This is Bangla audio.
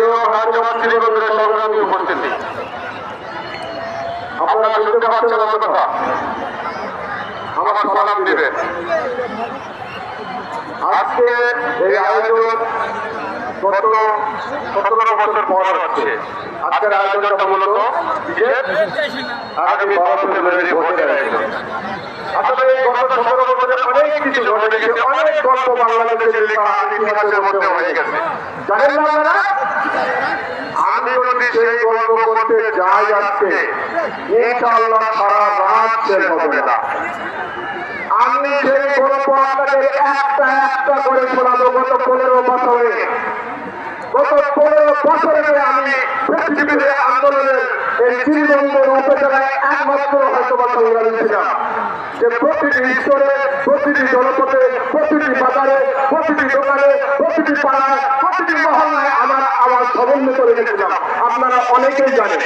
প্রিয় রাজ্যমন্ত্রী বন্ধুরা, সংগ্রামী উপস্থিতি, আপনারা শুনতে পাচ্ছেন আমার কথা, আমার সালাম দিবেন। আজকে এই আয়োজন গত 17 বছর পর হচ্ছে। আজকের আয়োজনটা মূলত আগামী 12 ফেব্রুয়ারি ভোটের আয়োজন। আসলে এই গত 17 বছরে অনেক কিছু ঘটে গেছে, অনেক গল্প বাংলাদেশের লেখা ইতিহাসের মধ্যে হয়ে গেছে। জানেন না আপনারা? আমি যদি সেই গল্প করতে যাই আজকে, ইনশাআল্লাহ সারা রাত শেষ হবে না। আমি সেই গল্প আপনাদের একটা একটা করে শোনাবো। গত 15 বছরে আমি পৃথিবীতে আন্দোলনের এই শ্রীমঙ্গল উপজেলায় একমাত্র হয়তো বা সংগ্রামী ছিলাম, যে প্রতিটি স্তরে, প্রতিটি জনপথে, প্রতিটি বাজারে, প্রতিটি দোকানে, প্রতিটি পাড়ায়, প্রতিটি মহল্লায় আমার আওয়াজ সমন্বয় করে গেছিলাম। আপনারা অনেকেই জানেন।